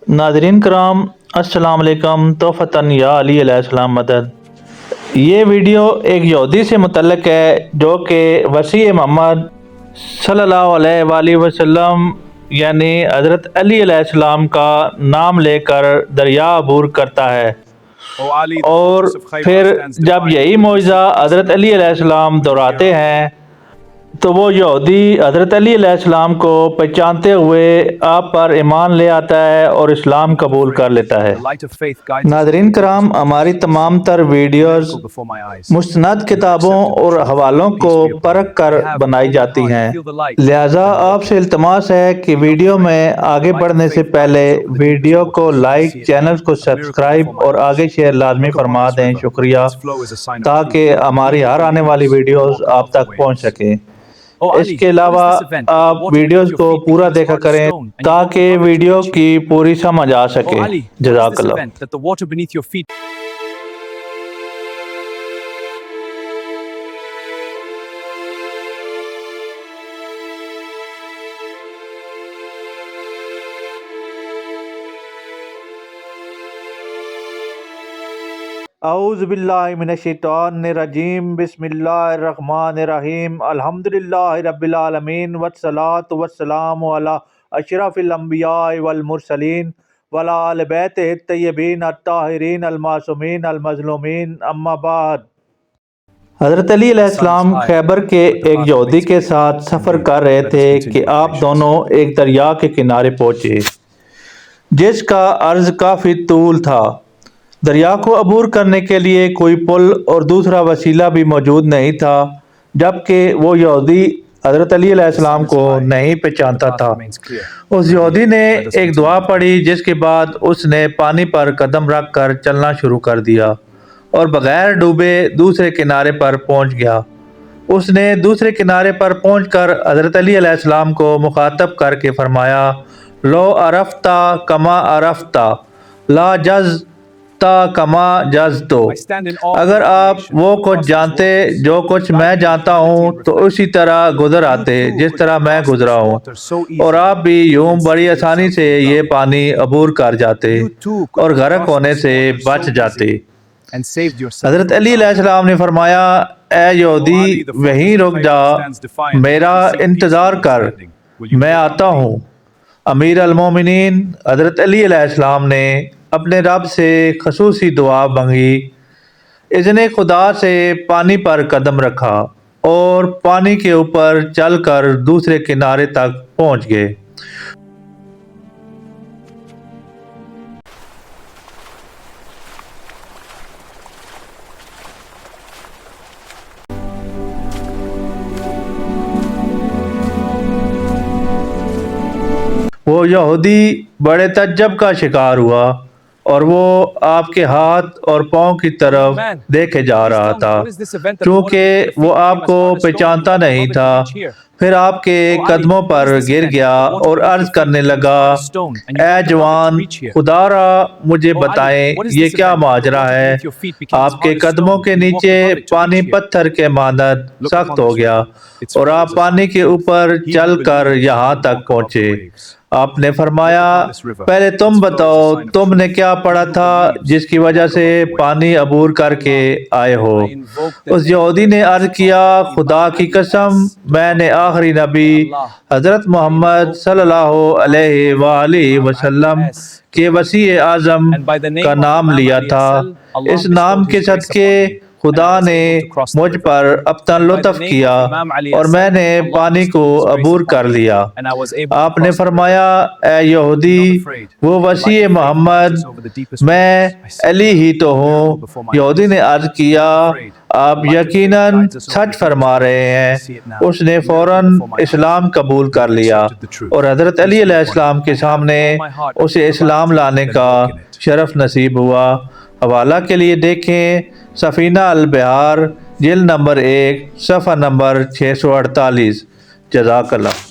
ناظرین کرام السلام علیکم توفتاً یا علی علیہ السلام مدد۔ یہ ویڈیو ایک یہودی سے متعلق ہے جو کہ وسیع محمد صلی اللہ علیہ وآلہ وسلم یعنی حضرت علی علیہ السلام کا نام لے کر دریا عبور کرتا ہے، اور پھر جب یہی معجزہ حضرت علی علیہ السلام دہراتے ہیں تو وہ یہودی حضرت علی علیہ السلام کو پہچانتے ہوئے آپ پر ایمان لے آتا ہے اور اسلام قبول کر لیتا ہے۔ ناظرین کرام، ہماری تمام تر ویڈیوز مستند کتابوں اور حوالوں کو پرکھ کر بنائی جاتی ہیں، لہٰذا آپ سے التماس ہے کہ ویڈیو میں آگے بڑھنے سے پہلے ویڈیو کو لائک، چینل کو سبسکرائب اور آگے شیئر لازمی فرما دیں۔ شکریہ، تاکہ ہماری ہر آنے والی ویڈیوز آپ تک پہنچ سکیں۔ اس کے علاوہ آپ ویڈیوز کو پورا دیکھا کریں تاکہ ویڈیو کی پوری سمجھ آ سکے۔ جزاک اللہ۔ اعوذ باللہ من الشیطان الرجیم، بسم اللہ الرحمن الرحیم، الحمدللہ رب العالمین، والصلاة والسلام علی اشرف الانبیاء والمرسلین وعلی آل بیتہ الطیبین الطاہرین المعصومین المظلومین، اما بعد۔ حضرت علی علیہ السلام خیبر کے ایک یہودی کے ساتھ سفر کر رہے تھے کہ آپ دونوں ایک دریا کے کنارے پہنچے جس کا عرض کافی طول تھا۔ دریا کو عبور کرنے کے لیے کوئی پل اور دوسرا وسیلہ بھی موجود نہیں تھا، جبکہ وہ یہودی حضرت علی علیہ السلام کو نہیں پہچانتا تھا۔ اس یہودی نے ایک دعا پڑھی، جس کے بعد اس نے پانی پر قدم رکھ کر چلنا شروع کر دیا اور بغیر ڈوبے دوسرے کنارے پر پہنچ گیا۔ اس نے دوسرے کنارے پر پہنچ کر حضرت علی علیہ السلام کو مخاطب کر کے فرمایا، لو عرفت کما عرفت لا جزت کما جزتو، اگر آپ وہ کچھ جانتے جو کچھ میں جانتا ہوں تو اسی طرح گزر آتے جس طرح میں گزرا ہوں، اور آپ بھی یوں بڑی آسانی سے یہ پانی عبور کر جاتے اور غرق ہونے سے بچ جاتے۔ حضرت علی علیہ السلام نے فرمایا، اے یہودی، وہیں رک جا، میرا انتظار کر، میں آتا ہوں۔ امیر المومنین حضرت علی علیہ السلام نے اپنے رب سے خصوصی دعا مانگی، اذن خدا سے پانی پر قدم رکھا اور پانی کے اوپر چل کر دوسرے کنارے تک پہنچ گئے۔ وہ یہودی بڑے تعجب کا شکار ہوا اور وہ آپ کے ہاتھ اور پاؤں کی طرف دیکھے جا رہا تھا، چونکہ وہ آپ کو پہچانتا نہیں تھا۔ پھر آپ کے قدموں پر گر گیا اور عرض کرنے لگا، اے جوان، خدا را مجھے بتائیں یہ کیا ماجرا ہے؟ آپ کے قدموں کے نیچے پانی پتھر کے مانند سخت ہو گیا اور آپ پانی کے اوپر چل کر یہاں تک پہنچے۔ آپ نے فرمایا، پہلے تم بتاؤ، تم نے کیا پڑھا تھا جس کی وجہ سے پانی عبور کر کے آئے ہو؟ اس یہودی نے عرض کیا، خدا کی قسم، میں نے آخری نبی حضرت محمد صلی اللہ علیہ وآلہ وسلم کے وسیع اعظم کا نام لیا تھا۔ اس نام کے صدقے خدا نے مجھ پر اپنا لطف کیا اور میں نے پانی کو عبور کر لیا۔ آپ نے فرمایا، اے یہودی، وہ وسیع محمد، میں علی ہی تو ہوں۔ یہودی نے عرض کیا، آپ یقیناً سچ فرما رہے ہیں۔ اس نے فوراً اسلام قبول کر لیا اور حضرت علی علیہ السلام کے سامنے اسے اسلام لانے کا شرف نصیب ہوا۔ حوالہ کے لیے دیکھیں سفینہ البحار، جلد نمبر 1، صفحہ نمبر 648۔ جزاک اللہ۔